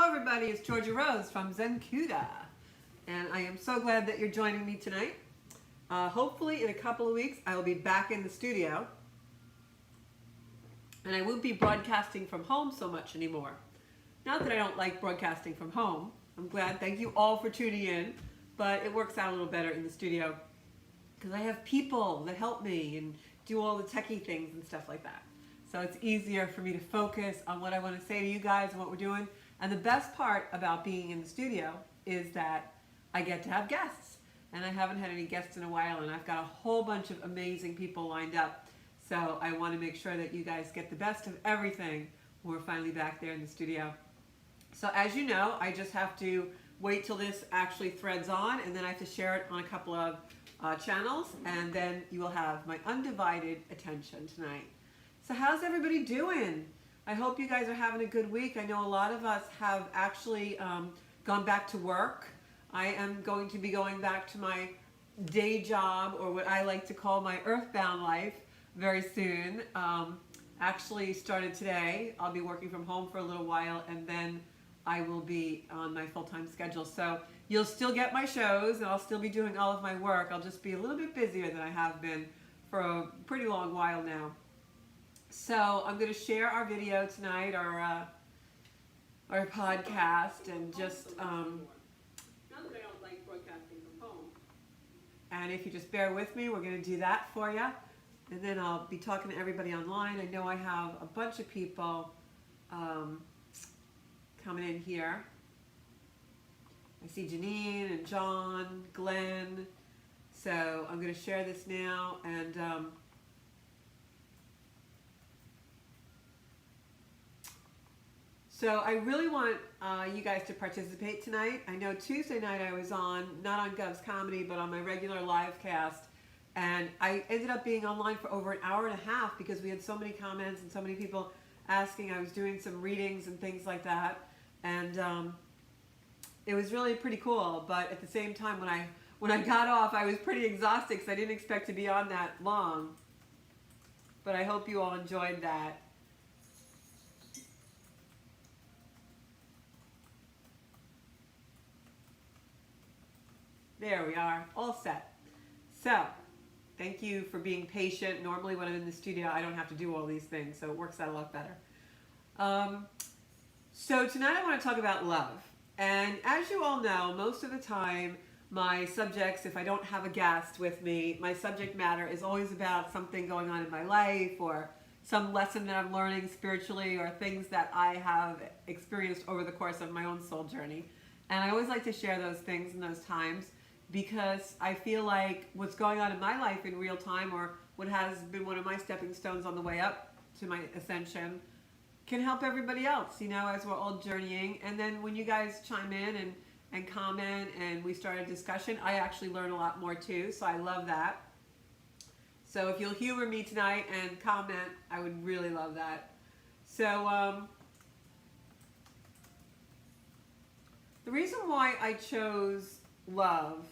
everybody, it's Georgia Rose from Zencuda, and I am so glad that you're joining me tonight. Hopefully in a couple of weeks I will be back in the studio, and I won't be broadcasting from home so much anymore. Not that I don't like broadcasting from home. I'm glad, thank you all for tuning in, but it works out a little better in the studio because I have people that help me and do all the techie things and stuff like that. So it's easier for me to focus on what I want to say to you guys and what we're doing. And the best part about being in the studio is that I get to have guests. And I haven't had any guests in a while, and I've got a whole bunch of amazing people lined up. So I want to make sure that you guys get the best of everything when we're finally back there in the studio. So as you know, I just have to wait till this actually threads on, and then I have to share it on a couple of channels, and then you will have my undivided attention tonight. So how's everybody doing? I hope you guys are having a good week. I know a lot of us have actually gone back to work. I am going to be going back to my day job, or what I like to call my earthbound life, very soon. Actually started today. I'll be working from home for a little while, and then I will be on my full-time schedule. So you'll still get my shows, and I'll still be doing all of my work. I'll just be a little bit busier than I have been for a pretty long while now. So I'm going to share our video tonight, our podcast, and just not that I don't like broadcasting from home. And if you just bear with me, we're going to do that for you, and then I'll be talking to everybody online. I know I have a bunch of people coming in here. I see Janine and John, Glenn. So I'm going to share this now, and so I really want you guys to participate tonight. I know Tuesday night I was on, not on Gov's Comedy, but on my regular live cast. And I ended up being online for over an hour and a half because we had so many comments and so many people asking. I was doing some readings and things like that. And it was really pretty cool. But at the same time, when I got off, I was pretty exhausted because I didn't expect to be on that long. But I hope you all enjoyed that. There we are, all set. So, thank you for being patient. Normally when I'm in the studio, I don't have to do all these things, so it works out a lot better. So tonight I want to talk about love. And as you all know, most of the time, my subjects, if I don't have a guest with me, my subject matter is always about something going on in my life, or some lesson that I'm learning spiritually, or things that I have experienced over the course of my own soul journey. And I always like to share those things in those times, because I feel like what's going on in my life in real time, or what has been one of my stepping stones on the way up to my ascension, can help everybody else, you know, as we're all journeying. And then when you guys chime in and comment and we start a discussion, I actually learn a lot more too, so I love that. So if you'll humor me tonight and comment, I would really love that. So the reason why I chose love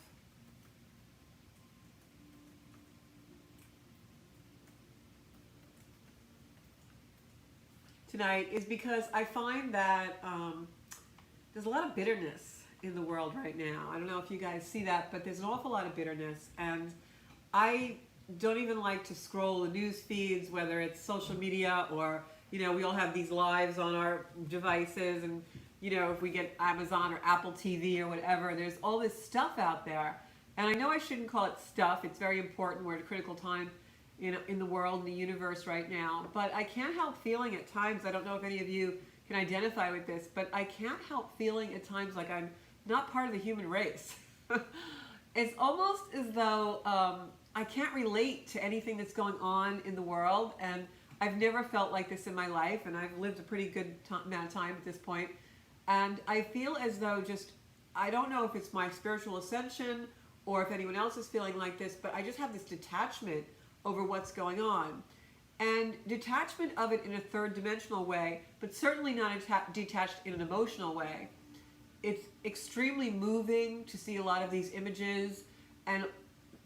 tonight is because I find that there's a lot of bitterness in the world right now. I don't know if you guys see that, but there's an awful lot of bitterness, and I don't even like to scroll the news feeds, whether it's social media or, you know, we all have these lives on our devices, and you know, if we get Amazon or Apple TV or whatever, there's all this stuff out there. And I know I shouldn't call it stuff. It's very important. We're at a critical time in the world, in the universe right now. But I can't help feeling at times, I don't know if any of you can identify with this, but I can't help feeling at times like I'm not part of the human race. It's almost as though I can't relate to anything that's going on in the world. And I've never felt like this in my life, and I've lived a pretty good amount of time at this point. And I feel as though I don't know if it's my spiritual ascension or if anyone else is feeling like this, but I just have this detachment over what's going on. And detachment of it in a third dimensional way, but certainly not detached in an emotional way. It's extremely moving to see a lot of these images. And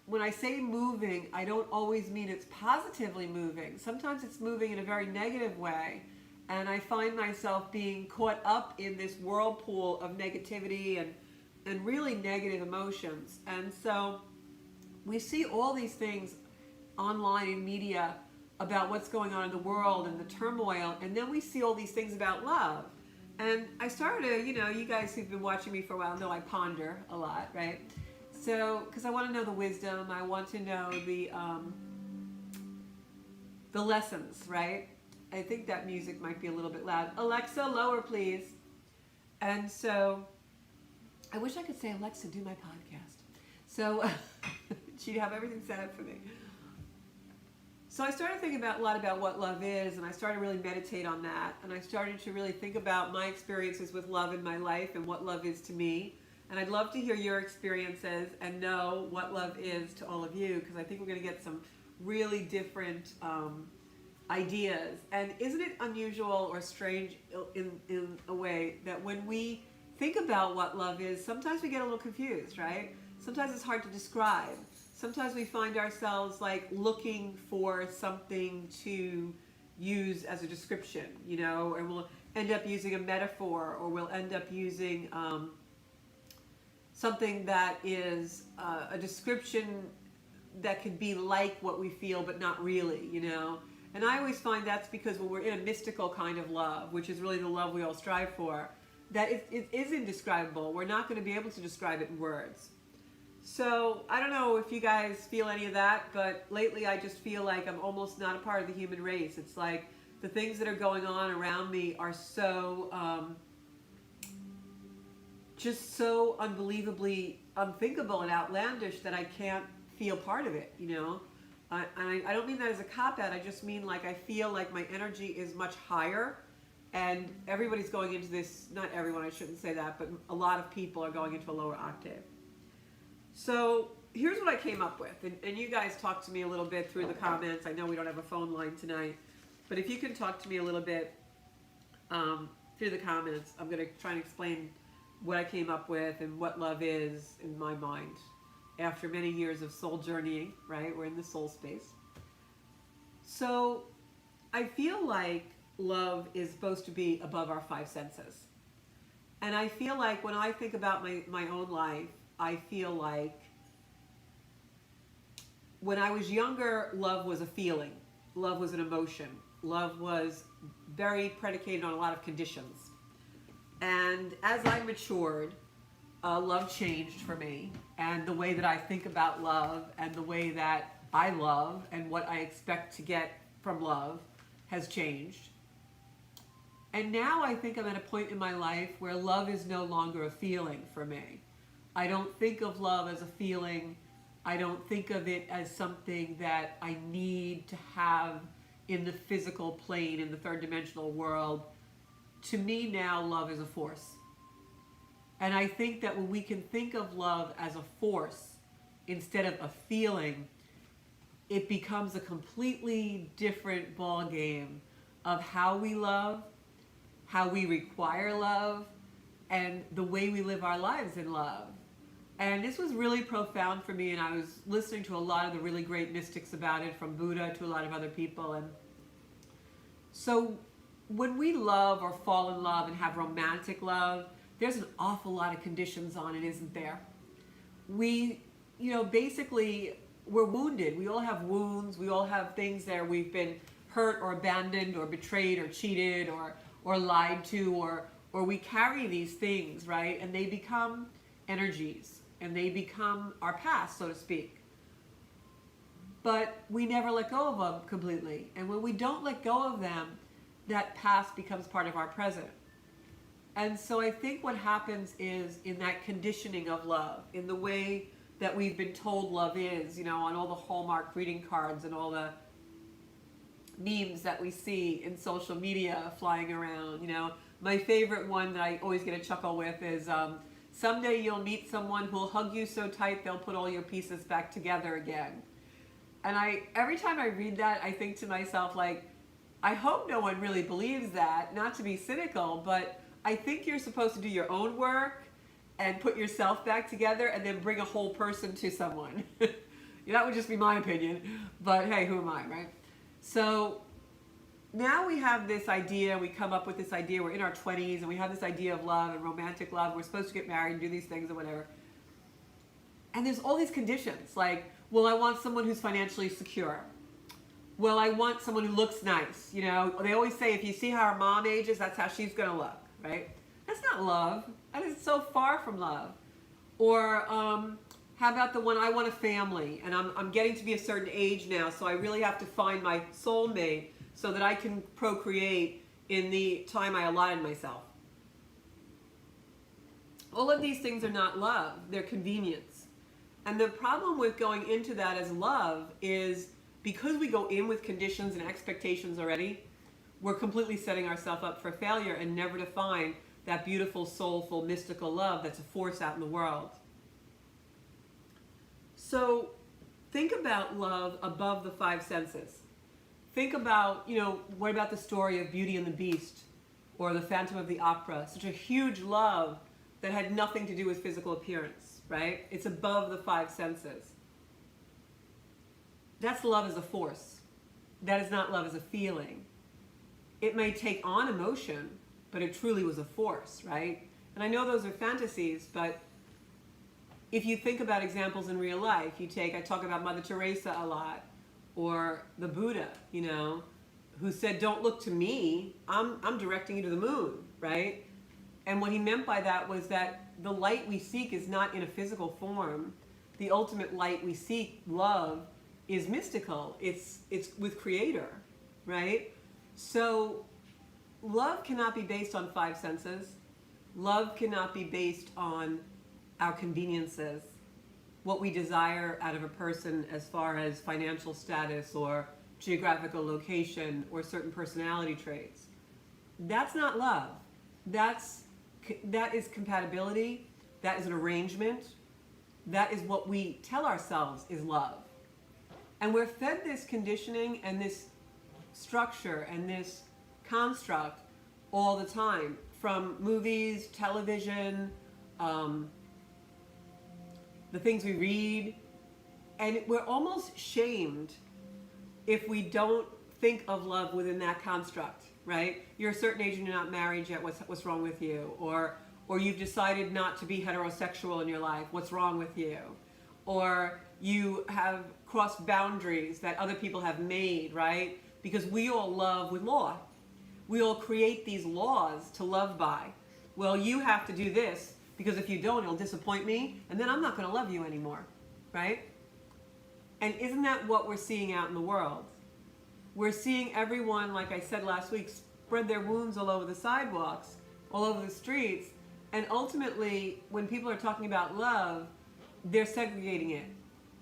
when I say moving, I don't always mean it's positively moving. Sometimes it's moving in a very negative way. And I find myself being caught up in this whirlpool of negativity and really negative emotions. And so we see all these things online in media about what's going on in the world and the turmoil, and then we see all these things about love. And I started to, you guys who've been watching me for a while know I ponder a lot, right? So, because I want to know the wisdom, I want to know the lessons, right? I think that music might be a little bit loud. Alexa, lower, please. And so, I wish I could say, Alexa, do my podcast. So, she'd have everything set up for me. So I started thinking a lot about what love is, and I started to really meditate on that. And I started to really think about my experiences with love in my life and what love is to me. And I'd love to hear your experiences and know what love is to all of you, because I think we're going to get some really different ideas. And isn't it unusual or strange in a way that when we think about what love is, sometimes we get a little confused, right? Sometimes it's hard to describe. Sometimes we find ourselves like looking for something to use as a description, and we'll end up using a metaphor, or we'll end up using something that is a description that could be like what we feel, but not really, And I always find that's because when we're in a mystical kind of love, which is really the love we all strive for, that it is indescribable. We're not going to be able to describe it in words. So I don't know if you guys feel any of that, but lately I just feel like I'm almost not a part of the human race. It's like the things that are going on around me are so just so unbelievably unthinkable and outlandish that I can't feel part of it, I don't mean that as a cop-out. I just mean like I feel like my energy is much higher, and everybody's going into this, not everyone, I shouldn't say that, but a lot of people are going into a lower octave. So here's what I came up with, and you guys talk to me a little bit through the comments. I know we don't have a phone line tonight, but if you can talk to me a little bit through the comments, I'm going to try and explain what I came up with and what love is in my mind after many years of soul journeying, right? We're in the soul space. So I feel like love is supposed to be above our five senses. And I feel like when I think about my own life, I feel like when I was younger, love was a feeling. Love was an emotion. Love was very predicated on a lot of conditions. And as I matured, love changed for me. And the way that I think about love and the way that I love and what I expect to get from love has changed. And now I think I'm at a point in my life where love is no longer a feeling for me. I don't think of love as a feeling. I don't think of it as something that I need to have in the physical plane, in the third dimensional world. To me now, love is a force. And I think that when we can think of love as a force instead of a feeling, it becomes a completely different ball game of how we love, how we require love, and the way we live our lives in love. And this was really profound for me, and I was listening to a lot of the really great mystics about it, from Buddha to a lot of other people. And so when we love or fall in love and have romantic love, there's an awful lot of conditions on it, isn't there? We, basically, we're wounded. We all have wounds. We all have things that we've been hurt or abandoned or betrayed or cheated or lied to, or we carry these things, right? And they become energies, and they become our past, so to speak. But we never let go of them completely. And when we don't let go of them, that past becomes part of our present. And so I think what happens is, in that conditioning of love, in the way that we've been told love is, on all the Hallmark greeting cards and all the memes that we see in social media flying around, My favorite one that I always get a chuckle with is, someday you'll meet someone who'll hug you so tight they'll put all your pieces back together again. And every time I read that, I think to myself, like, I hope no one really believes that, not to be cynical, but I think you're supposed to do your own work and put yourself back together and then bring a whole person to someone. That would just be my opinion, but hey, who am I, right? So now we have this idea, we come up with this idea, we're in our 20s and we have this idea of love and romantic love, we're supposed to get married and do these things or whatever. And there's all these conditions, like, well, I want someone who's financially secure. Well, I want someone who looks nice. You know, they always say if you see how our mom ages, that's how she's going to look, right? That's not love. That is so far from love. Or how about the one, I want a family, and I'm getting to be a certain age now, so I really have to find my soulmate so that I can procreate in the time I allotted myself. All of these things are not love. They're convenience. And the problem with going into that as love is because we go in with conditions and expectations already, we're completely setting ourselves up for failure and never to find that beautiful, soulful, mystical love that's a force out in the world. So think about love above the five senses. Think about, you know, what about the story of Beauty and the Beast or the Phantom of the Opera? Such a huge love that had nothing to do with physical appearance, right? It's above the five senses. That's love as a force. That is not love as a feeling. It may take on emotion, but it truly was a force, right? And I know those are fantasies, but if you think about examples in real life, I talk about Mother Teresa a lot, or the Buddha, you know, who said, don't look to me, I'm directing you to the moon, right? And what he meant by that was that the light we seek is not in a physical form. The ultimate light we seek, love, is mystical. It's with Creator, right? So love cannot be based on five senses. Love cannot be based on our conveniences, what we desire out of a person as far as financial status or geographical location or certain personality traits. That's not love. That is compatibility. That is an arrangement. That is what we tell ourselves is love. And we're fed this conditioning and this structure and this construct all the time from movies, television, the things we read, and we're almost shamed if we don't think of love within that construct, right? You're a certain age and you're not married yet, what's wrong with you? Or you've decided not to be heterosexual in your life, what's wrong with you? Or you have crossed boundaries that other people have made, right? Because we all love with law. We all create these laws to love by. Well, you have to do this, because if you don't, it'll disappoint me, and then I'm not going to love you anymore, right? And isn't that what we're seeing out in the world? We're seeing everyone, like I said last week, spread their wounds all over the sidewalks, all over the streets, and ultimately, when people are talking about love, they're segregating it.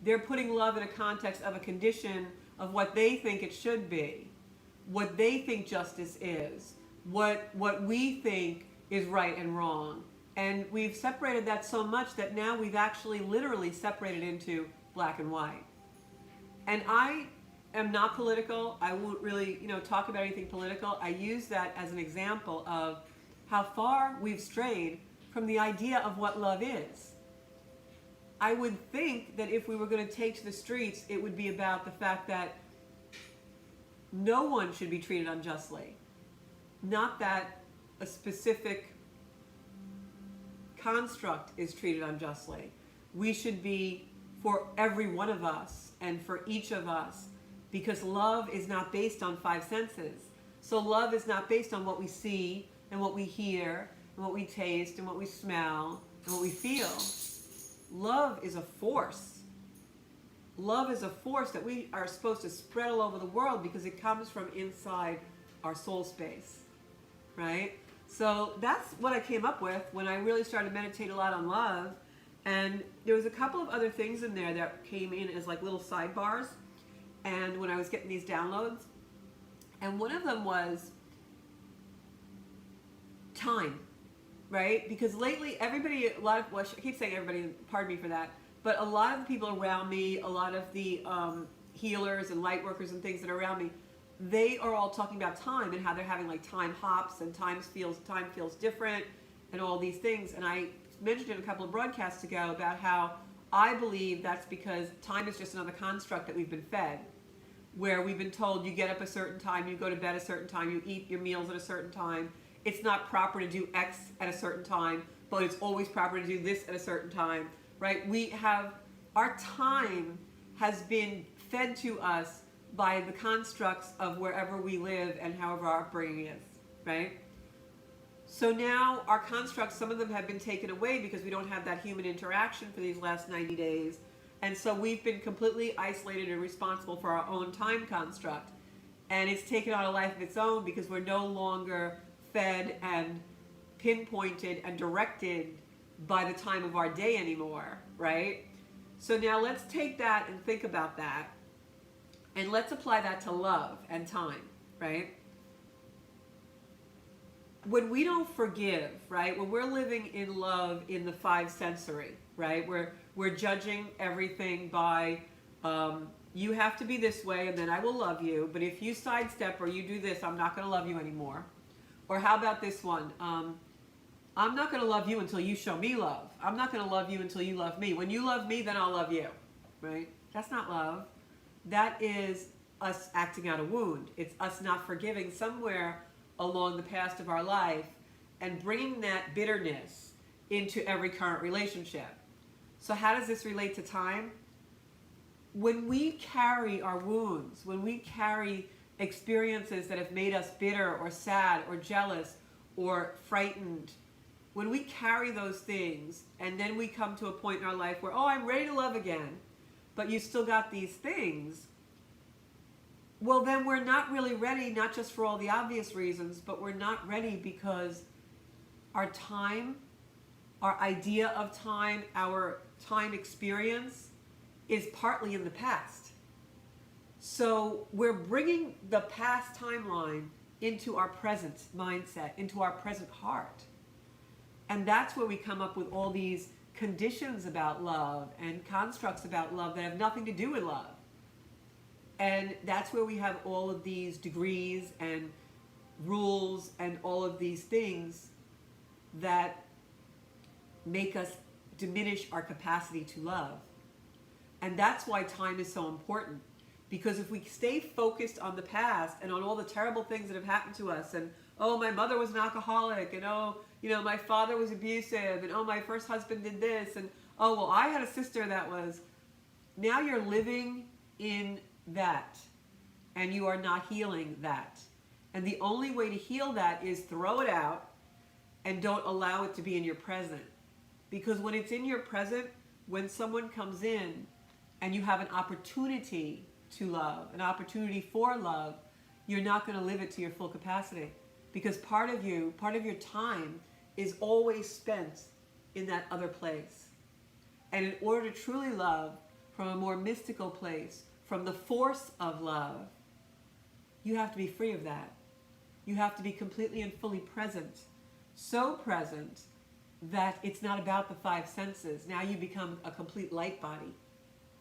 They're putting love in a context of a condition of what they think it should be, what they think justice is, what we think is right and wrong. And we've separated that so much that now we've actually literally separated into black and white. And I am not political. I won't really, talk about anything political. I use that as an example of how far we've strayed from the idea of what love is. I would think that if we were going to take to the streets, it would be about the fact that no one should be treated unjustly. Not that a specific construct is treated unjustly. We should be for every one of us and for each of us, because love is not based on five senses. So love is not based on what we see and what we hear and what we taste and what we smell and what we feel. Love is a force. Love is a force that we are supposed to spread all over the world because it comes from inside our soul space, right? So that's what I came up with when I really started to meditate a lot on love. And there was a couple of other things in there that came in as like little sidebars. And when I was getting these downloads, and one of them was time, right? Because lately everybody, I keep saying everybody, pardon me for that, but a lot of the people around me, a lot of the healers and light workers and things that are around me, they are all talking about time and how they're having like time hops and time feels different and all these things. And I mentioned in a couple of broadcasts ago about how I believe that's because time is just another construct that we've been fed. where we've been told you get up a certain time, you go to bed a certain time, you eat your meals at a certain time. It's not proper to do X at a certain time, but it's always proper to do this at a certain time, right? Our time has been fed to us by the constructs of wherever we live and however our upbringing is, right? So now our constructs, some of them have been taken away because we don't have that human interaction for these last 90 days. And so we've been completely isolated and responsible for our own time construct. And it's taken on a life of its own because we're no longer fed and pinpointed and directed by the time of our day anymore, right? So now let's take that and think about that. And let's apply that to love and time, right? When we don't forgive, right? When we're living in love in the five sensory, right? We're judging everything by, you have to be this way and then I will love you. But if you sidestep or you do this, I'm not going to love you anymore. Or how about this one? I'm not going to love you until you show me love. I'm not going to love you until you love me. When you love me, then I'll love you, right? That's not love. That is us acting out a wound. It's us not forgiving somewhere along the past of our life and bringing that bitterness into every current relationship. So how does this relate to time? When we carry our wounds, when we carry experiences that have made us bitter or sad or jealous or frightened, when we carry those things and then we come to a point in our life where, oh, I'm ready to love again, but you still got these things, well, then we're not really ready, not just for all the obvious reasons, but we're not ready because our time, our idea of time, our time experience is partly in the past. So we're bringing the past timeline into our present mindset, into our present heart. And that's where we come up with all these conditions about love and constructs about love that have nothing to do with love. And that's where we have all of these degrees and rules and all of these things that make us diminish our capacity to love. And that's why time is so important. Because if we stay focused on the past and on all the terrible things that have happened to us, and oh, my mother was an alcoholic, and oh, my father was abusive, and oh, my first husband did this, and oh, well, I had a sister that was, now you're living in that, and you are not healing that. And the only way to heal that is throw it out and don't allow it to be in your present. Because when it's in your present, when someone comes in and you have an opportunity to love, an opportunity for love, you're not going to live it to your full capacity. Because part of your time is always spent in that other place. And in order to truly love from a more mystical place, from the force of love, you have to be free of that. You have to be completely and fully present. So present that it's not about the five senses. Now you become a complete light body.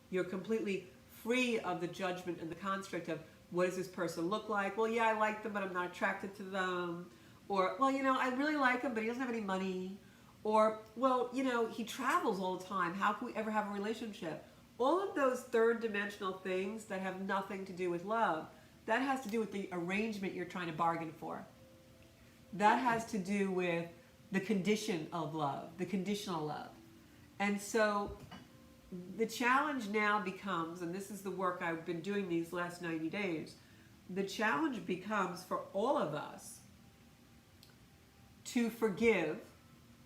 You're completely free of the judgment and the construct of, what does this person look like? Well, yeah, I like them, but I'm not attracted to them. Or, well, I really like him, but he doesn't have any money. Or, well, he travels all the time. How can we ever have a relationship? All of those third dimensional things that have nothing to do with love, that has to do with the arrangement you're trying to bargain for. That has to do with the condition of love, the conditional love. And so the challenge now becomes, and this is the work I've been doing these last 90 days, the challenge becomes for all of us to forgive,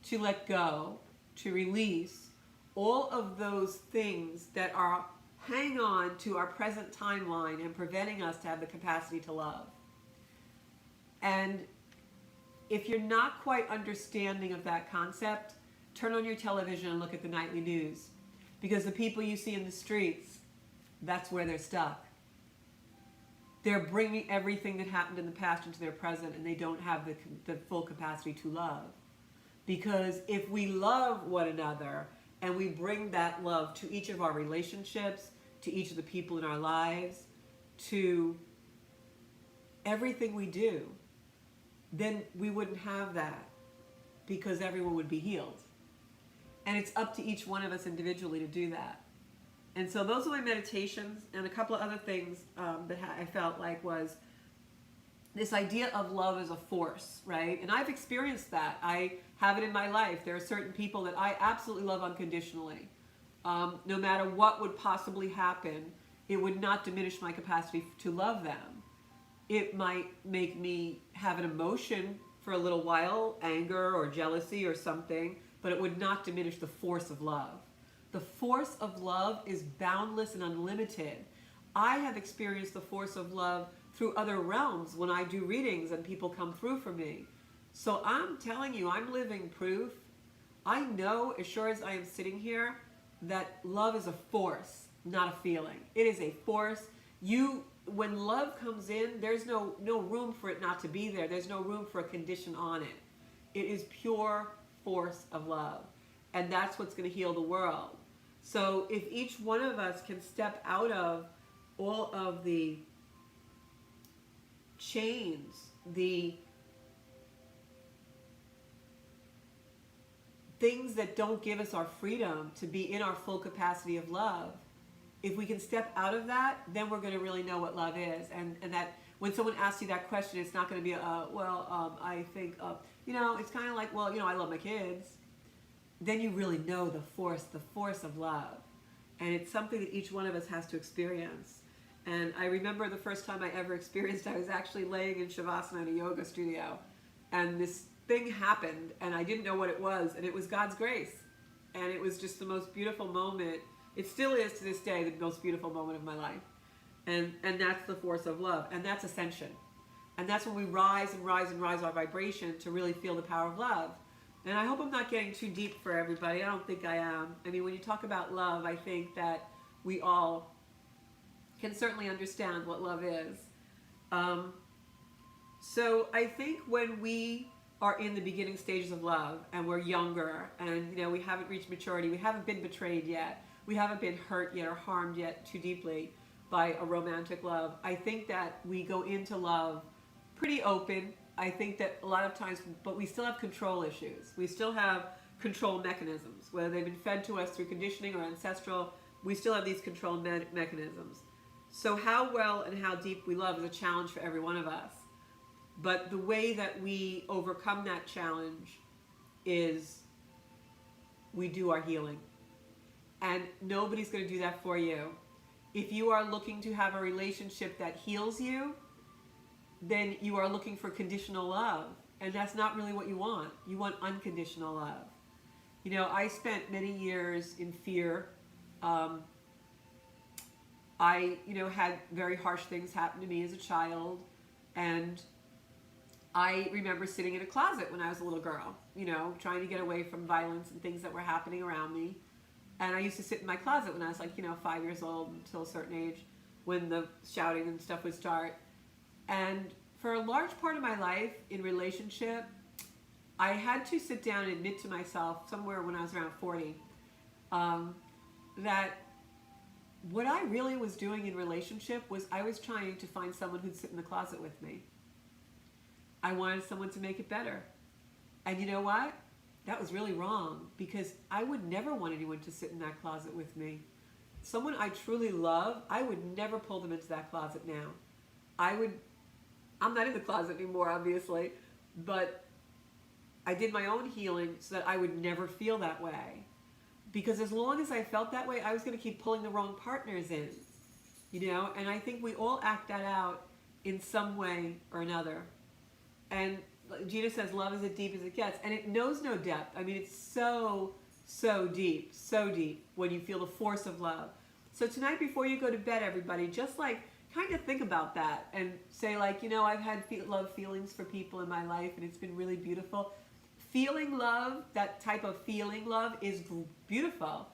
to let go, to release all of those things that are hang on to our present timeline and preventing us to have the capacity to love. And if you're not quite understanding of that concept, turn on your television and look at the nightly news. Because the people you see in the streets, that's where they're stuck. They're bringing everything that happened in the past into their present, and they don't have the full capacity to love. Because if we love one another and we bring that love to each of our relationships, to each of the people in our lives, to everything we do, then we wouldn't have that, because everyone would be healed. And it's up to each one of us individually to do that. And so those are my meditations, and a couple of other things that I felt like was this idea of love as a force, right? And I've experienced that. I have it in my life. There are certain people that I absolutely love unconditionally. No matter what would possibly happen, it would not diminish my capacity to love them. It might make me have an emotion for a little while, anger or jealousy or something, but it would not diminish the force of love. The force of love is boundless and unlimited. I have experienced the force of love through other realms when I do readings and people come through for me. So I'm telling you, I'm living proof. I know, as sure as I am sitting here, that love is a force, not a feeling. It is a force. When love comes in, there's no room for it not to be there. There's no room for a condition on it. It is pure force of love. And that's what's going to heal the world. So if each one of us can step out of all of the chains, the things that don't give us our freedom to be in our full capacity of love, if we can step out of that, then we're going to really know what love is. And that when someone asks you that question, it's not going to be, I think, it's kind of like, I love my kids. Then you really know the force of love. And it's something that each one of us has to experience. And I remember the first time I ever experienced, I was actually laying in Shavasana in a yoga studio. And this thing happened, and I didn't know what it was, and it was God's grace. And it was just the most beautiful moment. It still is to this day the most beautiful moment of my life. And that's the force of love. And that's ascension. And that's when we rise and rise and rise our vibration to really feel the power of love. And I hope I'm not getting too deep for everybody. I don't think I am. I mean, when you talk about love, I think that we all can certainly understand what love is. So I think when we are in the beginning stages of love and we're younger and we haven't reached maturity, we haven't been betrayed yet, we haven't been hurt yet or harmed yet too deeply by a romantic love, I think that we go into love pretty open. I think that a lot of times, but we still have control issues. We still have control mechanisms, whether they've been fed to us through conditioning or ancestral, we still have these control mechanisms. So how well and how deep we love is a challenge for every one of us. But the way that we overcome that challenge is we do our healing. And nobody's going to do that for you. If you are looking to have a relationship that heals you, then you are looking for conditional love. And that's not really what you want. You want unconditional love. I spent many years in fear. I had very harsh things happen to me as a child. And I remember sitting in a closet when I was a little girl, trying to get away from violence and things that were happening around me. And I used to sit in my closet when I was 5 years old until a certain age when the shouting and stuff would start. And for a large part of my life in relationship, I had to sit down and admit to myself somewhere when I was around 40 that what I really was doing in relationship was I was trying to find someone who'd sit in the closet with me. I wanted someone to make it better. And you know what? That was really wrong because I would never want anyone to sit in that closet with me. Someone I truly love, I would never pull them into that closet now. I'm not in the closet anymore, obviously, but I did my own healing so that I would never feel that way. Because as long as I felt that way, I was going to keep pulling the wrong partners in, and I think we all act that out in some way or another. And Gina says love is as deep as it gets, and it knows no depth. I mean, it's so deep when you feel the force of love. So tonight before you go to bed, everybody, just kind of think about that and say I've had love feelings for people in my life and it's been really beautiful. Feeling love, that type of feeling love is beautiful.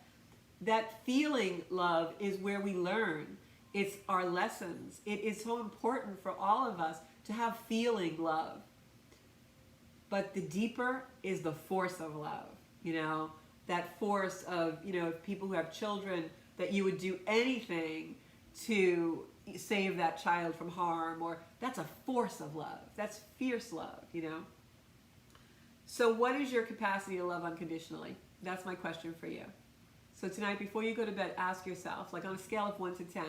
That feeling love is where we learn. It's our lessons. It is so important for all of us to have feeling love. But the deeper is the force of love, that force of, people who have children, that you would do anything to save that child from harm, or that's a force of love. That's fierce love, So what is your capacity to love unconditionally? That's my question for you. So tonight, before you go to bed, ask yourself, like on a scale of 1 to 10,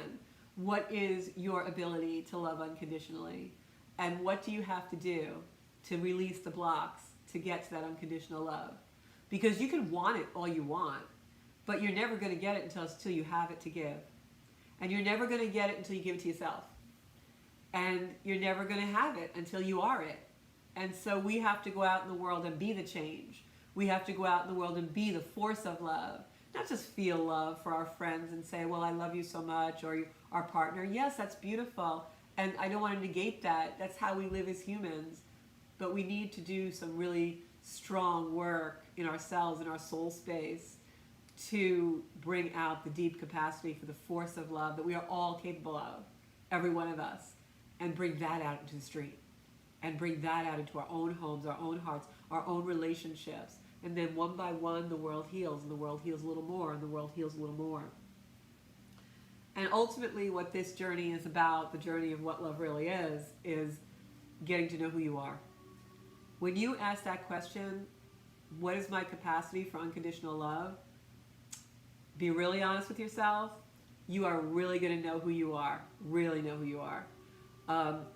what is your ability to love unconditionally? And what do you have to do to release the blocks to get to that unconditional love? Because you can want it all you want, but you're never going to get it until you have it to give. And you're never going to get it until you give it to yourself. And you're never going to have it until you are it. And so we have to go out in the world and be the change. We have to go out in the world and be the force of love. Not just feel love for our friends and say, well, I love you so much, or our partner. Yes, that's beautiful. And I don't want to negate that. That's how we live as humans. But we need to do some really strong work in ourselves, in our soul space, to bring out the deep capacity for the force of love that we are all capable of, every one of us, and bring that out into the street, and bring that out into our own homes, our own hearts, our own relationships. And then one by one, the world heals, and the world heals a little more, and the world heals a little more. And ultimately, what this journey is about, the journey of what love really is getting to know who you are. When you ask that question, what is my capacity for unconditional love? Be really honest with yourself. You are really going to know who you are. Really know who you are.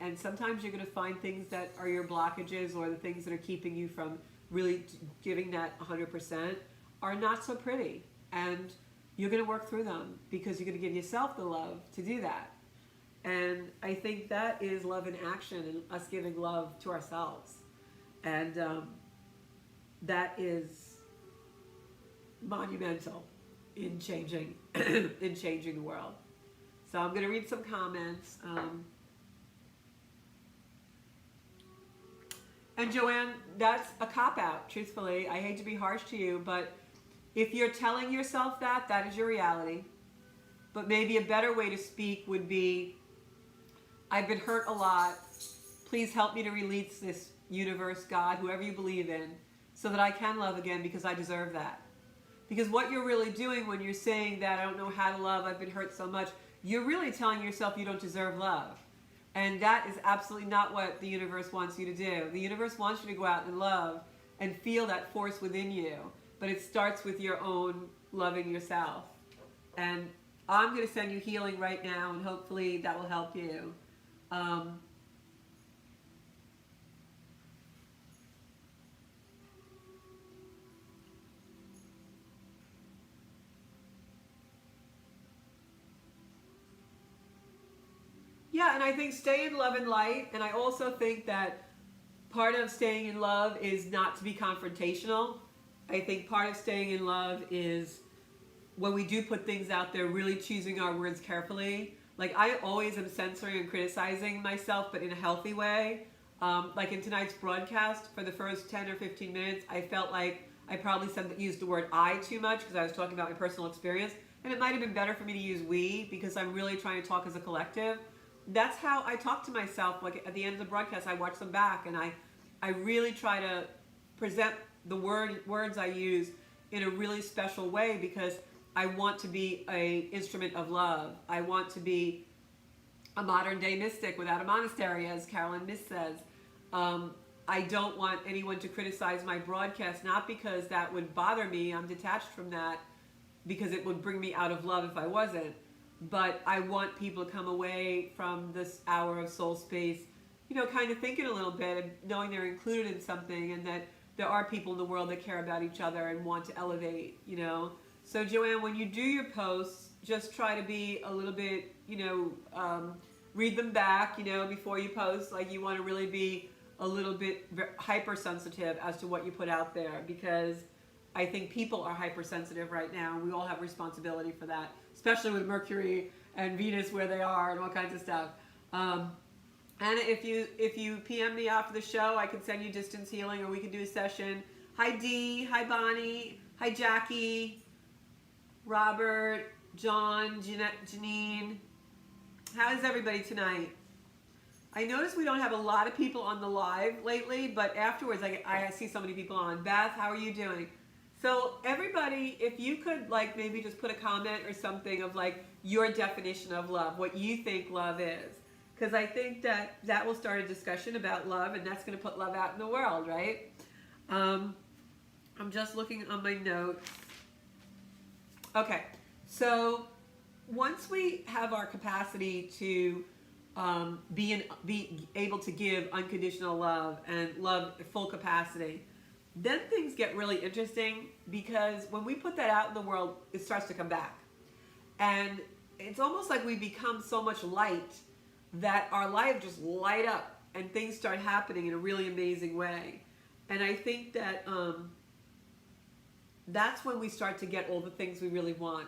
And sometimes you're going to find things that are your blockages, or the things that are keeping you from really giving that 100% are not so pretty. And you're going to work through them, because you're going to give yourself the love to do that. And I think that is love in action, and us giving love to ourselves. And that is monumental in changing the world. So I'm going to read some comments. And Joanne, that's a cop-out, truthfully. I hate to be harsh to you, but if you're telling yourself that, that is your reality. But maybe a better way to speak would be, I've been hurt a lot. Please help me to release this universe, God, whoever you believe in, so that I can love again, because I deserve that. Because what you're really doing when you're saying that, I don't know how to love, I've been hurt so much, you're really telling yourself you don't deserve love. And that is absolutely not what the universe wants you to do. The universe wants you to go out and love and feel that force within you. But it starts with your own loving yourself. And I'm going to send you healing right now, and hopefully that will help you. Yeah, and I think stay in love and light. And I also think that part of staying in love is not to be confrontational. I think part of staying in love is, when we do put things out there, really choosing our words carefully. Like, I always am censoring and criticizing myself, but in a healthy way. Like in tonight's broadcast, for the first 10 or 15 minutes, I felt like I probably used the word I too much, because I was talking about my personal experience. And it might have been better for me to use we, because I'm really trying to talk as a collective. That's how I talk to myself. Like at the end of the broadcast, I watch them back, and I really try to present the words I use in a really special way, because I want to be an instrument of love. I want to be a modern day mystic without a monastery, as Carolyn Miss says. I don't want anyone to criticize my broadcast, not because that would bother me. I'm detached from that, because it would bring me out of love if I wasn't. But I want people to come away from this hour of soul space, kind of thinking a little bit, and knowing they're included in something, and that there are people in the world that care about each other and want to elevate, So Joanne, when you do your posts, just try to be a little bit, read them back, before you post. Like, you want to really be a little bit hypersensitive as to what you put out there, because I think people are hypersensitive right now, and we all have responsibility for that, especially with Mercury and Venus where they are and all kinds of stuff. And if you PM me after the show, I can send you distance healing, or we can do a session. Hi Dee, hi Bonnie, hi Jackie, Robert, John, Jeanette, Janine. How is everybody tonight? I noticed we don't have a lot of people on the live lately, but afterwards I see so many people on. Beth, how are you doing? So everybody, if you could maybe just put a comment or something of your definition of love, what you think love is. Because I think that will start a discussion about love, and that's going to put love out in the world, right? I'm just looking on my notes. Okay, so once we have our capacity to be able to give unconditional love and love at full capacity, then things get really interesting, because when we put that out in the world, it starts to come back. And it's almost like we become so much light that our life just light up and things start happening in a really amazing way. And I think that that's when we start to get all the things we really want.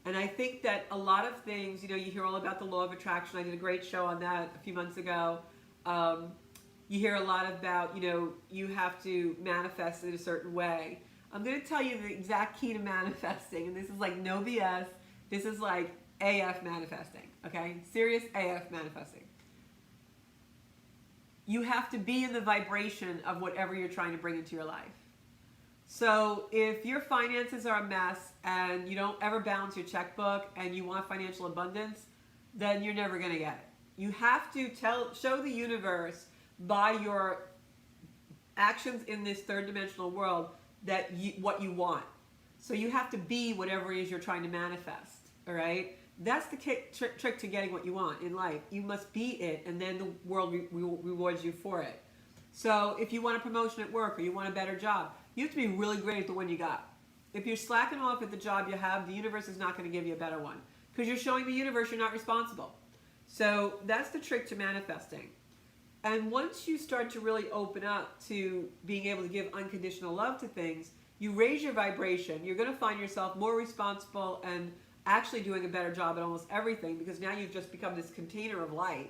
And I think that a lot of things, you hear all about the law of attraction. I did a great show on that a few months ago. You hear a lot about, you have to manifest in a certain way. I'm going to tell you the exact key to manifesting, and this is like no BS. This is like AF manifesting, okay? Serious AF manifesting. You have to be in the vibration of whatever you're trying to bring into your life. So if your finances are a mess and you don't ever balance your checkbook and you want financial abundance, then you're never going to get it. You have to show the universe by your actions in this third dimensional world that what you want. So you have to be whatever it is you're trying to manifest, all right? That's the trick to getting what you want in life. You must be it, and then the world rewards you for it. So if you want a promotion at work or you want a better job, you have to be really great at the one you got. If you're slacking off at the job you have, the universe is not going to give you a better one, because you're showing the universe you're not responsible. So that's the trick to manifesting. And once you start to really open up to being able to give unconditional love to things, you raise your vibration. You're going to find yourself more responsible and actually doing a better job at almost everything, because now you've just become this container of light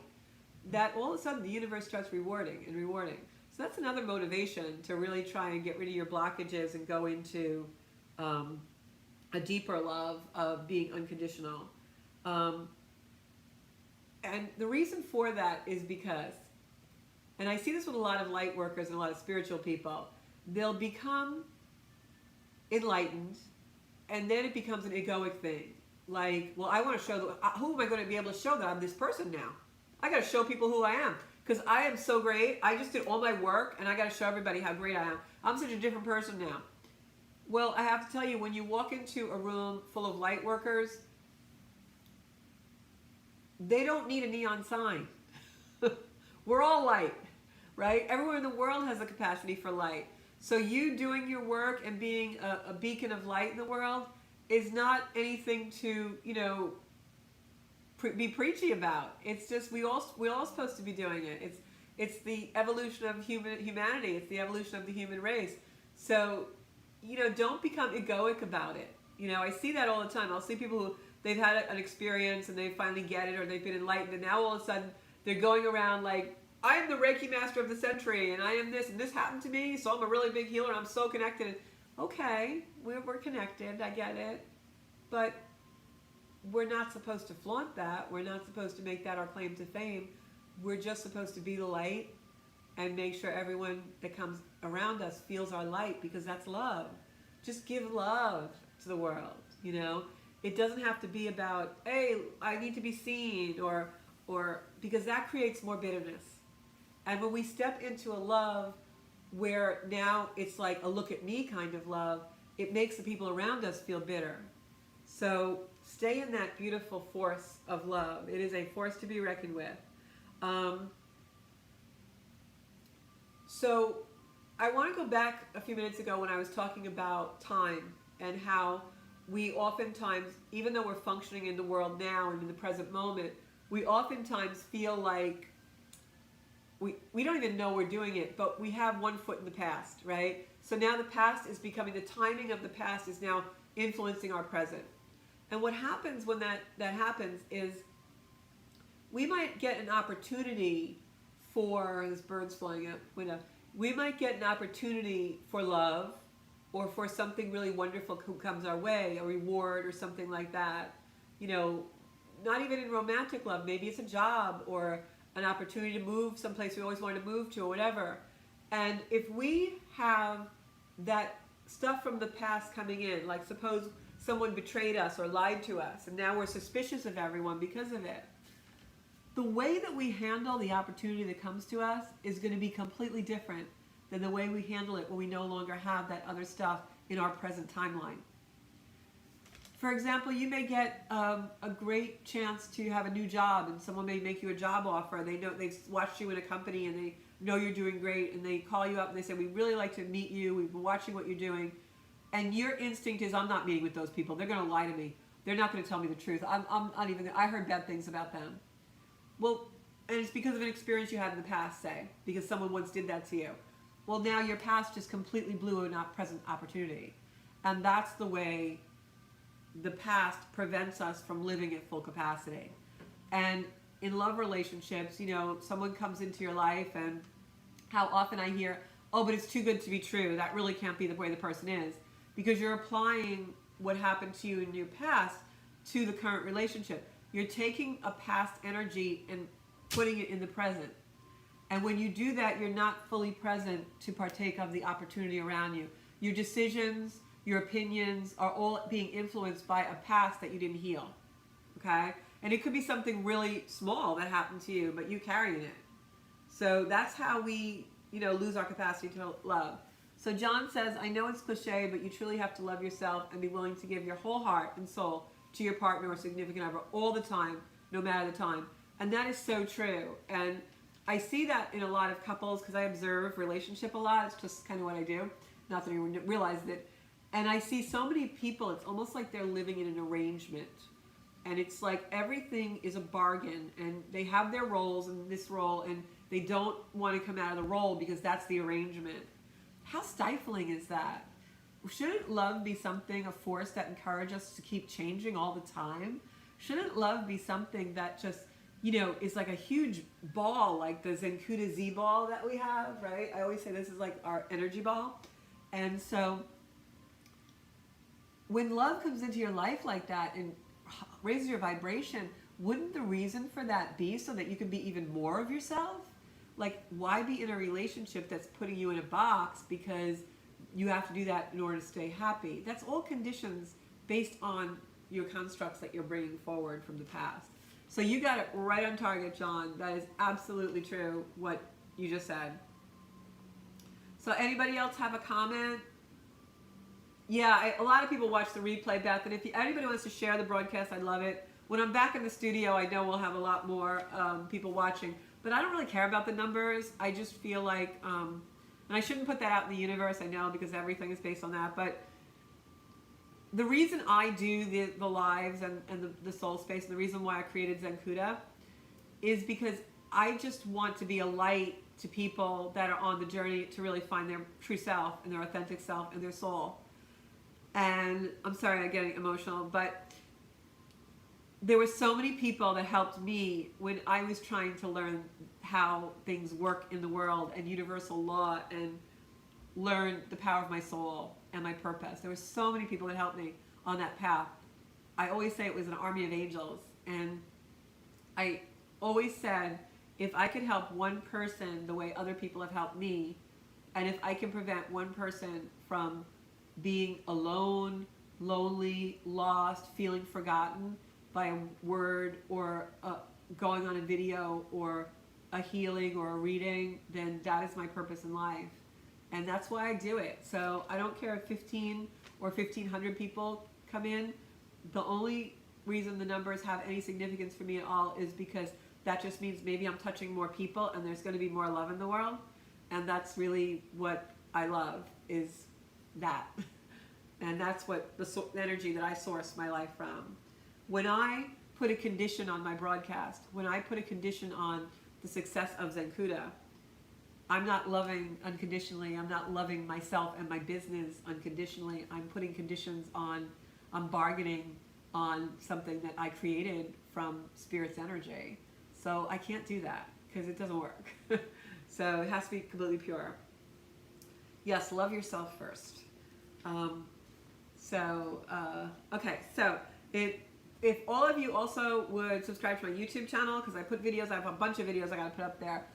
that all of a sudden the universe starts rewarding and rewarding. So that's another motivation to really try and get rid of your blockages and go into a deeper love of being unconditional. And the reason for that is because, and I see this with a lot of light workers and a lot of spiritual people, they'll become enlightened and then it becomes an egoic thing. Like, well, I want to show, who am I going to be able to show that I'm this person now? I got to show people who I am, because I am so great. I just did all my work and I got to show everybody how great I am. I'm such a different person now. Well, I have to tell you, when you walk into a room full of light workers, they don't need a neon sign. We're all light, right? Everyone in the world has a capacity for light. So you doing your work and being a beacon of light in the world is not anything to, be preachy about. It's just we all supposed to be doing it. It's the evolution of humanity. It's the evolution of the human race. So, don't become egoic about it. I see that all the time. I'll see people who they've had an experience and they finally get it, or they've been enlightened, and now all of a sudden they're going around like, I am the Reiki master of the century, and I am this, and this happened to me, so I'm a really big healer. I'm so connected. Okay, we're connected. I get it, but we're not supposed to flaunt that. We're not supposed to make that our claim to fame. We're just supposed to be the light and make sure everyone that comes around us feels our light, because that's love. Just give love to the world, It doesn't have to be about, hey, I need to be seen, or because that creates more bitterness. And when we step into a love where now it's like a look at me kind of love, it makes the people around us feel bitter. So stay in that beautiful force of love. It is a force to be reckoned with. So I want to go back a few minutes ago when I was talking about time and how we oftentimes, even though we're functioning in the world now and in the present moment, we oftentimes feel like we don't even know we're doing it, but we have one foot in the past, right? So now the past is becoming, the timing of the past is now influencing our present. And what happens when that happens is we might get an opportunity for, this bird's flying out window, we might get an opportunity for love, or for something really wonderful who comes our way, a reward or something like that. Not even in romantic love, maybe it's a job or an opportunity to move someplace we always wanted to move to, or whatever. And if we have that stuff from the past coming in, like suppose someone betrayed us or lied to us, and now we're suspicious of everyone because of it, the way that we handle the opportunity that comes to us is going to be completely different than the way we handle it when we no longer have that other stuff in our present timeline. For example, you may get a great chance to have a new job, and someone may make you a job offer. They know they've watched you in a company, and they know you're doing great, and they call you up and they say, "We really like to meet you. We've been watching what you're doing," and your instinct is, "I'm not meeting with those people. They're going to lie to me. They're not going to tell me the truth. I'm not even. I heard bad things about them." Well, and it's because of an experience you had in the past, say, because someone once did that to you. Well, now your past just completely blew a not present opportunity, and that's the way the past prevents us from living at full capacity. And in love relationships, you know, someone comes into your life, and how often I hear, "Oh, but it's too good to be true. That really can't be the way the person is," because you're applying what happened to you in your past to the current relationship. You're taking a past energy and putting it in the present. And when you do that, you're not fully present to partake of the opportunity around you. Your decisions, your opinions are all being influenced by a past that you didn't heal. Okay? And it could be something really small that happened to you, but you carrying it. So that's how we, lose our capacity to love. So John says, "I know it's cliche, but you truly have to love yourself and be willing to give your whole heart and soul to your partner or significant other all the time, no matter the time." And that is so true. And I see that in a lot of couples because I observe relationship a lot. It's just kind of what I do. Not that anyone realized it. And I see so many people, it's almost like they're living in an arrangement. And it's like everything is a bargain. And they have their roles in this role, and they don't want to come out of the role because that's the arrangement. How stifling is that? Shouldn't love be something, a force that encourages us to keep changing all the time? Shouldn't love be something that just, is like a huge ball, like the Zenkuda Z ball that we have, right? I always say this is like our energy ball. And so when love comes into your life like that and raises your vibration, wouldn't the reason for that be so that you can be even more of yourself? Like, why be in a relationship that's putting you in a box because you have to do that in order to stay happy? That's all conditions based on your constructs that you're bringing forward from the past. So you got it right on target, John. That is absolutely true, what you just said. So anybody else have a comment? Yeah, a lot of people watch the replay, Beth, and if anybody wants to share the broadcast, I'd love it. When I'm back in the studio, I know we'll have a lot more people watching, but I don't really care about the numbers. I just feel like, and I shouldn't put that out in the universe, I know, because everything is based on that, but the reason I do the lives and the soul space, and the reason why I created Zenkuda is because I just want to be a light to people that are on the journey to really find their true self and their authentic self and their soul. And I'm sorry, I'm getting emotional, but there were so many people that helped me when I was trying to learn how things work in the world and universal law and learn the power of my soul and my purpose. There were so many people that helped me on that path. I always say it was an army of angels. And I always said, if I could help one person the way other people have helped me, and if I can prevent one person from being alone, lonely, lost, feeling forgotten by a word or going on a video or a healing or a reading, then that is my purpose in life. And that's why I do it. So I don't care if 15 or 1,500 people come in. The only reason the numbers have any significance for me at all is because that just means maybe I'm touching more people and there's going to be more love in the world. And that's really what I love, is that. And that's what the energy that I source my life from. When I put a condition on my broadcast, when I put a condition on the success of Zenkuda, I'm not loving unconditionally. I'm not loving myself and my business unconditionally. I'm putting conditions on, I'm bargaining on something that I created from Spirit's energy. So I can't do that because it doesn't work. So it has to be completely pure. Yes, love yourself first. Okay, so if all of you also would subscribe to my YouTube channel, because I put videos, I have a bunch of videos I got to put up there.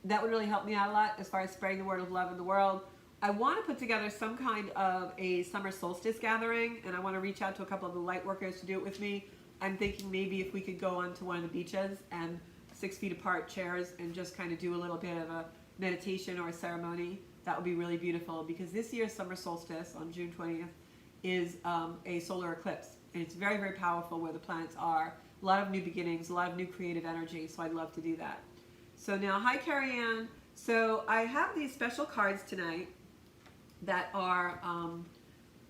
That would really help me out a lot as far as spreading the word of love in the world. I want to put together some kind of a summer solstice gathering, and I want to reach out to a couple of the light workers to do it with me. I'm thinking maybe if we could go onto one of the beaches and 6 feet apart chairs and just kind of do a little bit of a meditation or a ceremony. That would be really beautiful, because this year's summer solstice on June 20th is a solar eclipse. And it's very, very powerful where the planets are. A lot of new beginnings, a lot of new creative energy. So I'd love to do that. So now, hi, Carrie Ann. So I have these special cards tonight that are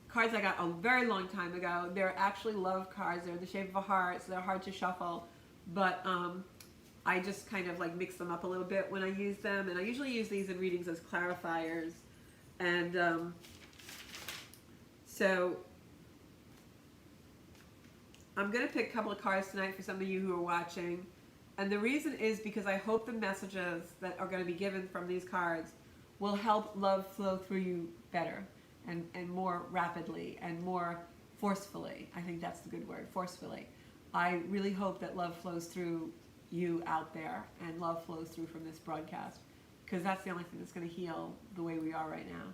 cards I got a very long time ago. They're actually love cards. They're in the shape of a heart, so they're hard to shuffle. But I just kind of like mix them up a little bit when I use them. And I usually use these in readings as clarifiers. And so I'm going to pick a couple of cards tonight for some of you who are watching. And the reason is because I hope the messages that are going to be given from these cards will help love flow through you better and more rapidly and more forcefully. I think that's the good word, forcefully. I really hope that love flows through you out there and love flows through from this broadcast, because that's the only thing that's going to heal the way we are right now.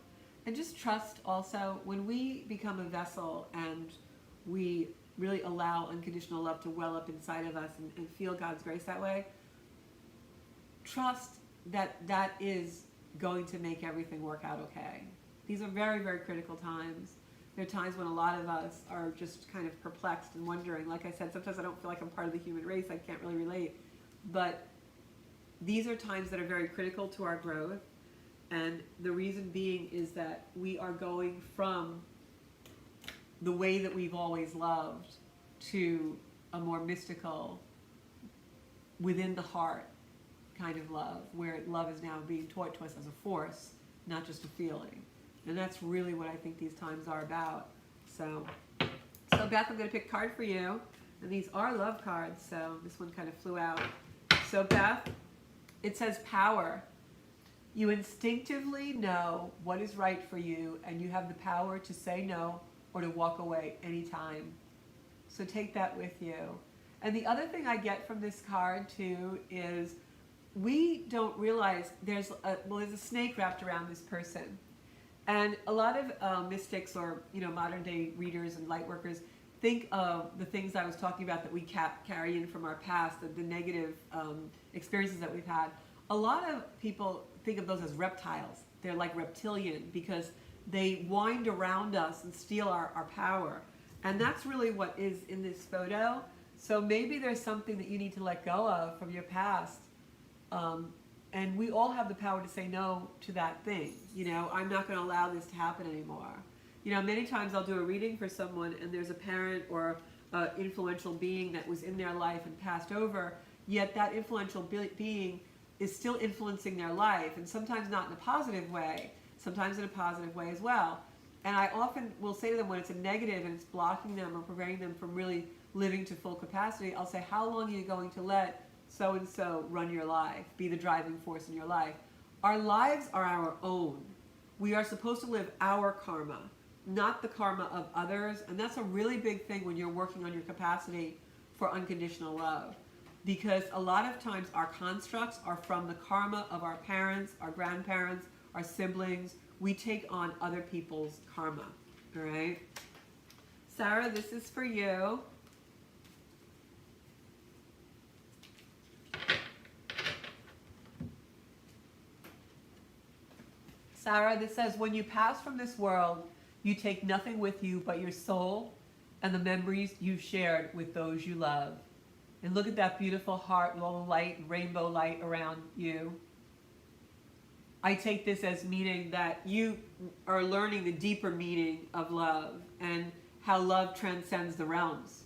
And just trust also, when we become a vessel and we really allow unconditional love to well up inside of us and feel God's grace that way, trust that that is going to make everything work out okay. These are very, very critical times. There are times when a lot of us are just kind of perplexed and wondering. Like I said, sometimes I don't feel like I'm part of the human race. I can't really relate. But these are times that are very critical to our growth. And the reason being is that we are going from the way that we've always loved to a more mystical, within the heart kind of love, where love is now being taught to us as a force, not just a feeling. And that's really what I think these times are about. So Beth, I'm going to pick a card for you. And these are love cards, so this one kind of flew out. So Beth, it says power. You instinctively know what is right for you, and you have the power to say no or to walk away anytime. So take that with you. And the other thing I get from this card too is we don't realize there's a snake wrapped around this person. And a lot of mystics or modern day readers and light workers think of the things I was talking about that we carry in from our past, the negative experiences that we've had. A lot of people think of those as reptiles. They're like reptilian because they wind around us and steal our power. And that's really what is in this photo. So maybe there's something that you need to let go of from your past. And we all have the power to say no to that thing. I'm not going to allow this to happen anymore. Many times I'll do a reading for someone and there's a parent or influential being that was in their life and passed over, yet that influential being is still influencing their life, and sometimes not in a positive way, sometimes in a positive way as well. And I often will say to them when it's a negative and it's blocking them or preventing them from really living to full capacity, I'll say, how long are you going to let so-and-so run your life, be the driving force in your life? Our lives are our own. We are supposed to live our karma, not the karma of others. And that's a really big thing when you're working on your capacity for unconditional love. Because a lot of times our constructs are from the karma of our parents, our grandparents, our siblings. We take on other people's karma, all right? Sarah, this is for you. Sarah, this says, when you pass from this world, you take nothing with you but your soul and the memories you've shared with those you love. And look at that beautiful heart with all the light, rainbow light around you. I take this as meaning that you are learning the deeper meaning of love and how love transcends the realms.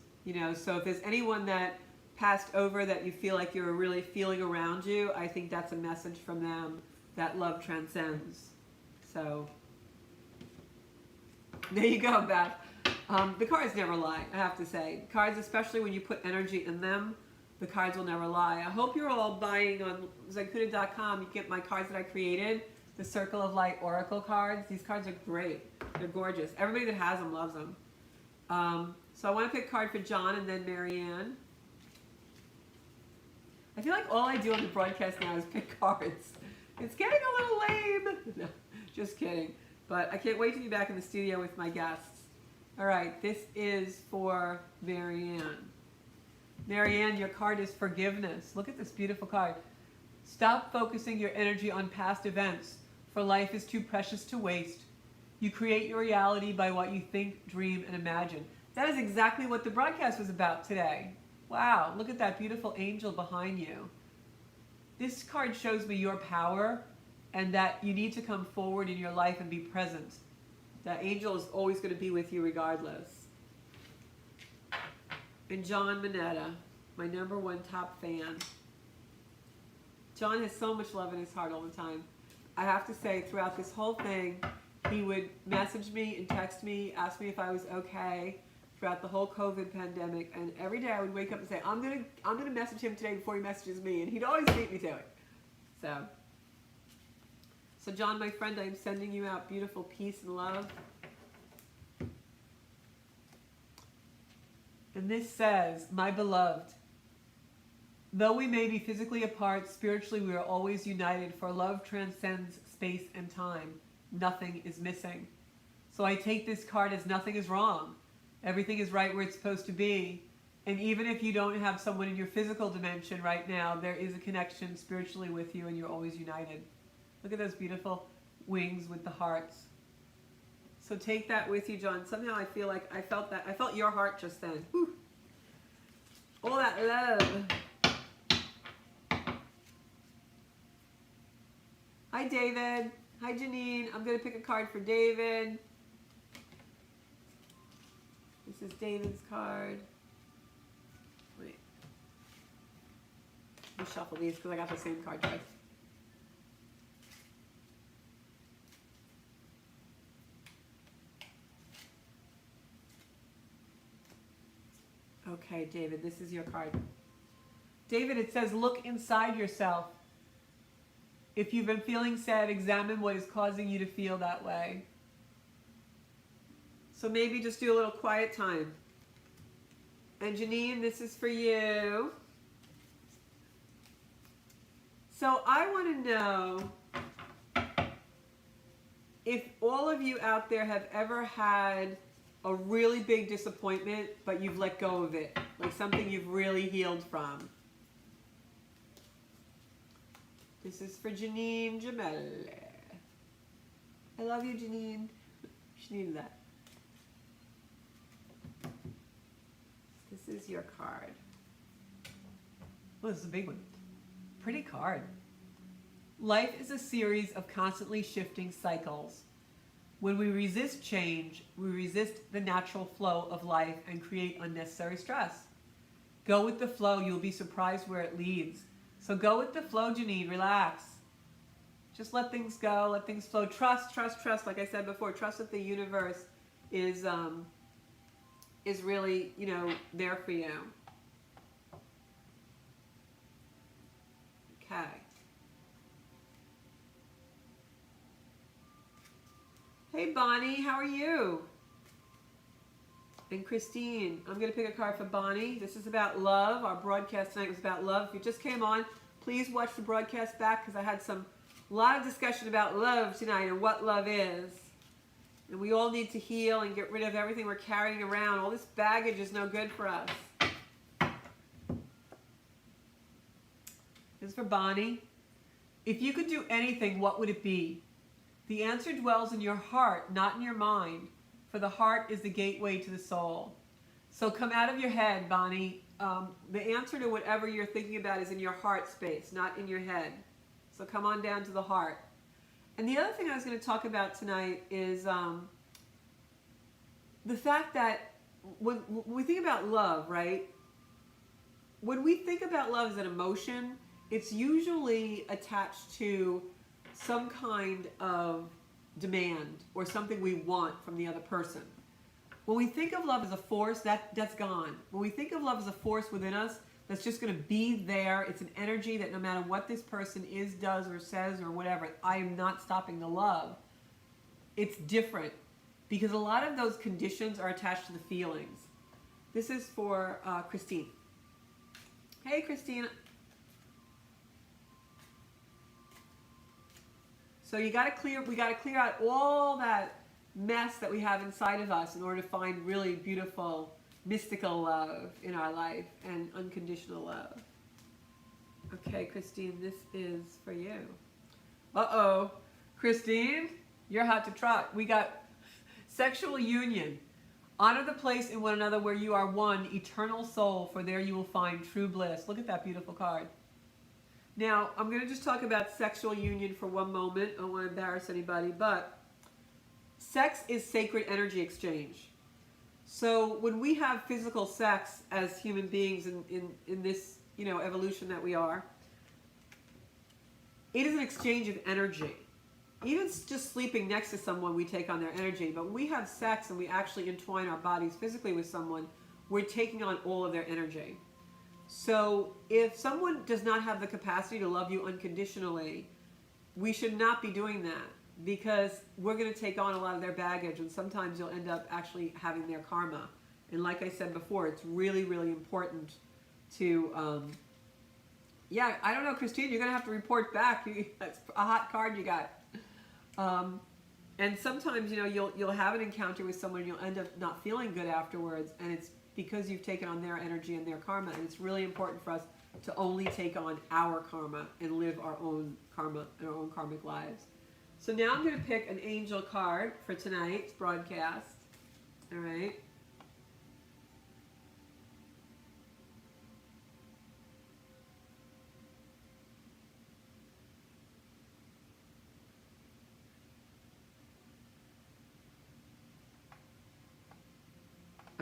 So if there's anyone that passed over that you feel like you're really feeling around you, I think that's a message from them that love transcends. So there you go, Beth. The cards never lie, I have to say. Cards, especially when you put energy in them, the cards will never lie. I hope you're all buying on Zenkuda.com. You get my cards that I created, the Circle of Light Oracle cards. These cards are great. They're gorgeous. Everybody that has them loves them. So I want to pick a card for John and then Marianne. I feel like all I do on the broadcast now is pick cards. It's getting a little lame. No, just kidding. But I can't wait to be back in the studio with my guests. All right, this is for Marianne. Marianne, your card is forgiveness. Look at this beautiful card. Stop focusing your energy on past events, for life is too precious to waste. You create your reality by what you think, dream, and imagine. That is exactly what the broadcast was about today. Wow, look at that beautiful angel behind you. This card shows me your power and that you need to come forward in your life and be present. That angel is always going to be with you regardless. And John Mineta, my #1 top fan. John has so much love in his heart all the time. I have to say, throughout this whole thing, he would message me and text me, ask me if I was okay throughout the whole COVID pandemic. And every day I would wake up and say, I'm gonna message him today before he messages me. And he'd always beat me to it. So John, my friend, I am sending you out beautiful peace and love. And this says, my beloved, though we may be physically apart, spiritually we are always united, for love transcends space and time. Nothing is missing. So I take this card as nothing is wrong. Everything is right where it's supposed to be. And even if you don't have someone in your physical dimension right now, there is a connection spiritually with you and you're always united. Look at those beautiful wings with the hearts. So take that with you, John. Somehow I feel like I felt that. I felt your heart just then. Whew. All that love. Hi, David. Hi, Janine. I'm going to pick a card for David. This is David's card. Wait. Let me shuffle these because I got the same card twice. Okay, David, this is your card. David, it says, look inside yourself. If you've been feeling sad, examine what is causing you to feel that way. So maybe just do a little quiet time. And Janine, this is for you. So I want to know if all of you out there have ever had a really big disappointment, but you've let go of it, like something you've really healed from. This is for Janine Jamel. I love you, Janine. She needed that. This is your card. Oh, this is a big one. Pretty card. Life is a series of constantly shifting cycles. When we resist change, we resist the natural flow of life and create unnecessary stress. Go with the flow. You'll be surprised where it leads. So go with the flow, Janine. Relax. Just let things go. Let things flow. Trust, trust, trust. Like I said before, trust that the universe is really, there for you. Okay. Hey, Bonnie, how are you? And Christine, I'm going to pick a card for Bonnie. This is about love. Our broadcast tonight was about love. If you just came on, please watch the broadcast back because I had a lot of discussion about love tonight and what love is. And we all need to heal and get rid of everything we're carrying around. All this baggage is no good for us. This is for Bonnie. If you could do anything, what would it be? The answer dwells in your heart, not in your mind, for the heart is the gateway to the soul. So come out of your head, Bonnie. The answer to whatever you're thinking about is in your heart space, not in your head. So come on down to the heart. And the other thing I was going to talk about tonight is the fact that when we think about love, right? When we think about love as an emotion, it's usually attached to some kind of demand or something we want from the other person. When we think of love as a force, that's gone. When we think of love as a force within us, that's just going to be there. It's an energy that no matter what this person is, does, or says, or whatever, I am not stopping the love. It's different because a lot of those conditions are attached to the feelings. This is for Christine. Hey, Christine. So we got to clear out all that mess that we have inside of us in order to find really beautiful, mystical love in our life and unconditional love. Okay, Christine, this is for you. Uh-oh. Christine, you're hot to trot. We got Sexual union. Honor the place in one another where you are one, eternal soul, for there you will find true bliss. Look at that beautiful card. Now, I'm going to just talk about sexual union for one moment. I don't want to embarrass anybody, but sex is sacred energy exchange. So when we have physical sex as human beings in this, evolution that we are, it is an exchange of energy. Even just sleeping next to someone, we take on their energy. But when we have sex and we actually entwine our bodies physically with someone, we're taking on all of their energy. So if someone does not have the capacity to love you unconditionally, we should not be doing that, because we're going to take on a lot of their baggage, and sometimes you'll end up actually having their karma. And like I said before, it's really, really important to, I don't know, Christine, you're going to have to report back. That's a hot card you got. And sometimes, you'll have an encounter with someone and you'll end up not feeling good afterwards, and it's because you've taken on their energy and their karma. And it's really important for us to only take on our karma and live our own karma and our own karmic lives. So now I'm going to pick an angel card for tonight's broadcast. All right.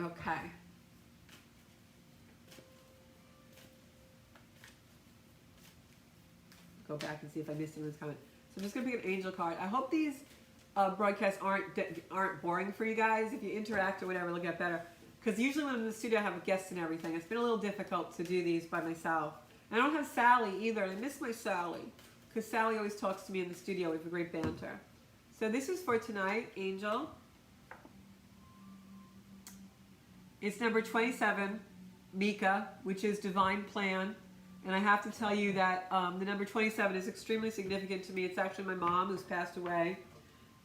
Okay. Go back and see if I missed anyone's comment. So I'm just going to pick an angel card. I hope these broadcasts aren't boring for you guys. If you interact or whatever, it'll get better. Because usually when I'm in the studio, I have guests and everything. It's been a little difficult to do these by myself. And I don't have Sally either. I miss my Sally, because Sally always talks to me in the studio. We have a great banter. So this is for tonight, Angel. It's number 27, Mika, which is Divine Plan. And I have to tell you that the number 27 is extremely significant to me. It's actually my mom who's passed away.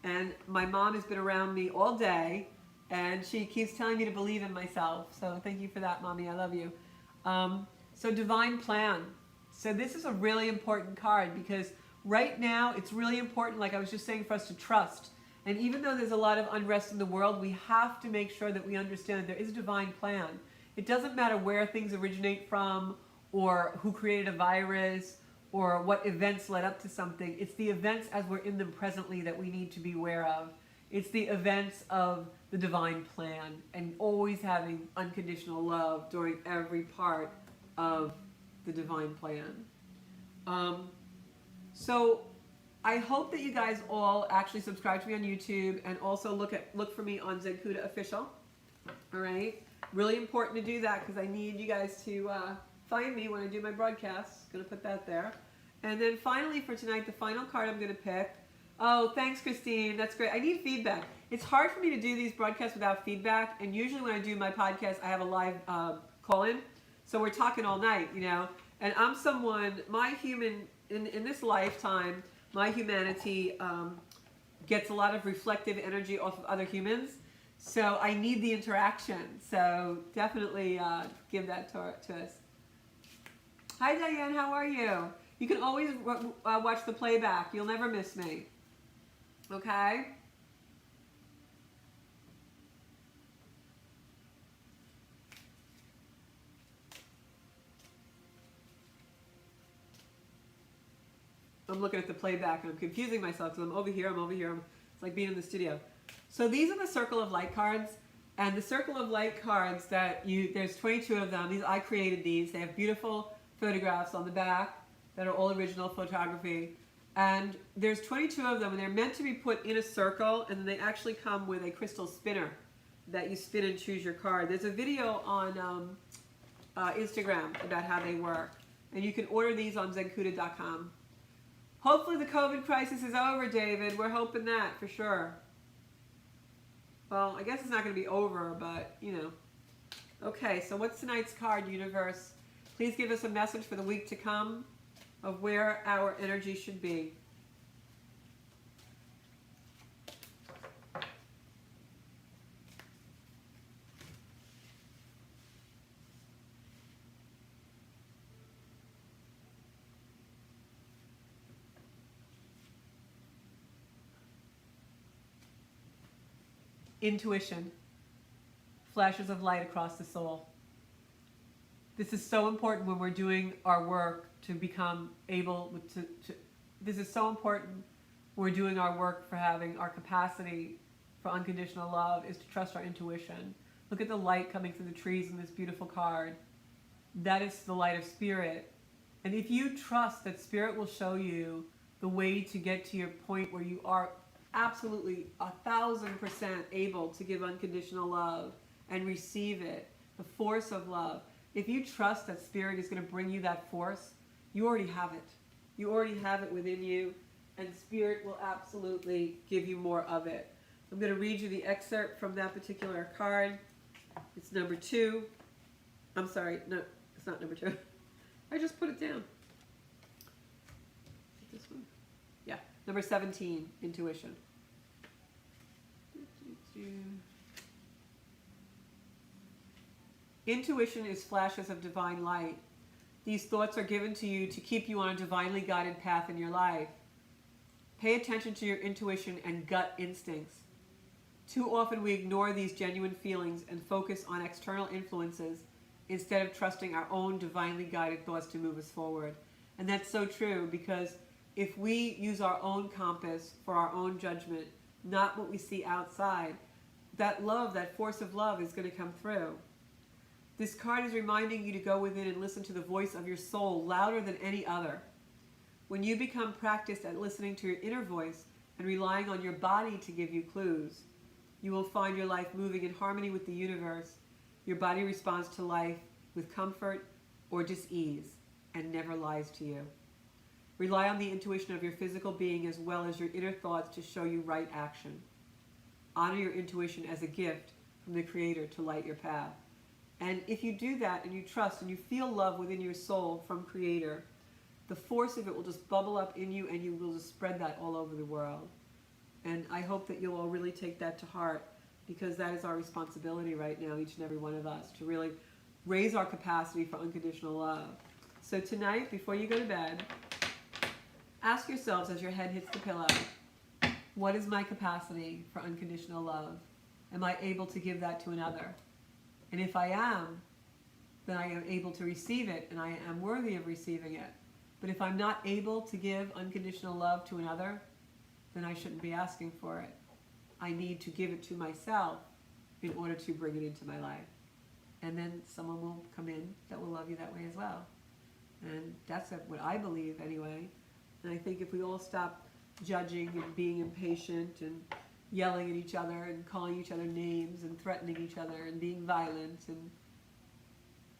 And my mom has been around me all day, and she keeps telling me to believe in myself. So thank you for that, Mommy. I love you. So Divine Plan. So this is a really important card, because right now it's really important, like I was just saying, for us to trust. And even though there's a lot of unrest in the world, we have to make sure that we understand that there is a divine plan. It doesn't matter where things originate from, or who created a virus, or what events led up to something. It's the events as we're in them presently that we need to be aware of. It's the events of the divine plan, and always having unconditional love during every part of the divine plan. So I hope that you guys all actually subscribe to me on YouTube, and also look for me on Zenkuda Official. All right, really important to do that, because I need you guys to find me when I do my broadcasts. Gonna put that there. And then finally for tonight, the final card I'm gonna pick. Oh, thanks, Christine. That's great. I need feedback. It's hard for me to do these broadcasts without feedback, and usually when I do my podcast, I have a live call-in, so we're talking all night, And I'm someone, in this lifetime, my humanity gets a lot of reflective energy off of other humans, so I need the interaction. So definitely give that to us. Hi, Diane. How are you? You can always watch the playback. You'll never miss me. Okay? I'm looking at the playback and I'm confusing myself, because I'm over here. It's like being in the studio. So these are the Circle of Light cards. And the Circle of Light cards there's 22 of them. I created these. They have beautiful photographs on the back that are all original photography. And there's 22 of them, and they're meant to be put in a circle, and then they actually come with a crystal spinner that you spin and choose your card. There's a video on Instagram about how they work, and you can order these on zenkuda.com. Hopefully the COVID crisis is over, David. We're hoping that for sure. Well, I guess it's not going to be over, but, Okay, so what's tonight's card, Universe? Please give us a message for the week to come of where our energy should be. Intuition, flashes of light across the soul. This is so important when we're doing our work to become able to this is so important when we're doing our work for having our capacity for unconditional love, is to trust our intuition. Look at the light coming through the trees in this beautiful card. That is the light of spirit. And if you trust that spirit will show you the way to get to your point where you are absolutely 1,000% able to give unconditional love and receive it, the force of love, if you trust that spirit is going to bring you that force, you already have it. You already have it within you, and spirit will absolutely give you more of it. I'm going to read you the excerpt from that particular card. It's number 2. I'm sorry, no, it's not number 2. I just put it down. Is it this one? Yeah, number 17, intuition. Intuition is flashes of divine light. These thoughts are given to you to keep you on a divinely guided path in your life. Pay attention to your intuition and gut instincts. Too often we ignore these genuine feelings and focus on external influences instead of trusting our own divinely guided thoughts to move us forward. And that's so true, because if we use our own compass for our own judgment, not what we see outside, that love, that force of love is going to come through. This card is reminding you to go within and listen to the voice of your soul louder than any other. When you become practiced at listening to your inner voice and relying on your body to give you clues, you will find your life moving in harmony with the universe. Your body responds to life with comfort or dis-ease and never lies to you. Rely on the intuition of your physical being as well as your inner thoughts to show you right action. Honor your intuition as a gift from the Creator to light your path. And if you do that and you trust and you feel love within your soul from Creator, the force of it will just bubble up in you and you will just spread that all over the world. And I hope that you'll all really take that to heart, because that is our responsibility right now, each and every one of us, to really raise our capacity for unconditional love. So tonight, before you go to bed, ask yourselves as your head hits the pillow, what is my capacity for unconditional love? Am I able to give that to another? And if I am, then I am able to receive it and I am worthy of receiving it. But if I'm not able to give unconditional love to another, then I shouldn't be asking for it. I need to give it to myself in order to bring it into my life. And then someone will come in that will love you that way as well. And that's what I believe anyway. And I think if we all stop judging and being impatient and yelling at each other and calling each other names and threatening each other and being violent and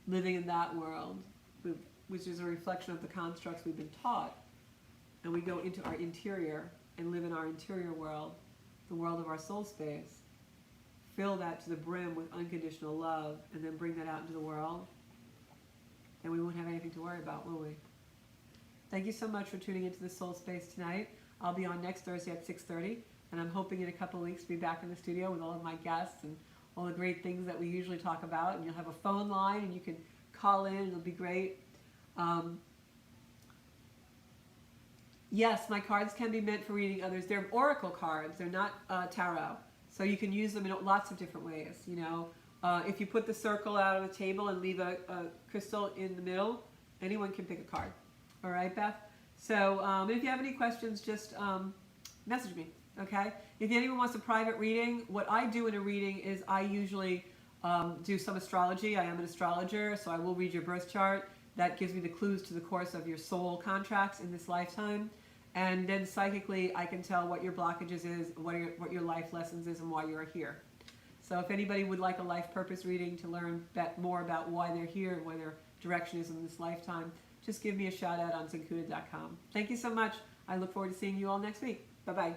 living in that world, which is a reflection of the constructs we've been taught, and we go into our interior and live in our interior world, the world of our soul space, fill that to the brim with unconditional love, and then bring that out into the world, then we won't have anything to worry about, will we? Thank you so much for tuning into the Soul Space tonight. I'll be on next Thursday at 6:30, and I'm hoping in a couple of weeks to be back in the studio with all of my guests and all the great things that we usually talk about. And you'll have a phone line, and you can call in, and it'll be great. Yes, my cards can be meant for reading others. They're oracle cards. They're not tarot. So you can use them in lots of different ways. You know, if you put the circle out on the table and leave a crystal in the middle, anyone can pick a card. All right, Beth? So if you have any questions, just message me, okay? If anyone wants a private reading, what I do in a reading is I usually do some astrology. I am an astrologer, so I will read your birth chart. That gives me the clues to the course of your soul contracts in this lifetime. And then psychically, I can tell what your blockages is, what your life lessons is, and why you're here. So if anybody would like a life purpose reading to learn more about why they're here and where their direction is in this lifetime, just give me a shout out on zenkuda.com. Thank you so much. I look forward to seeing you all next week. Bye-bye.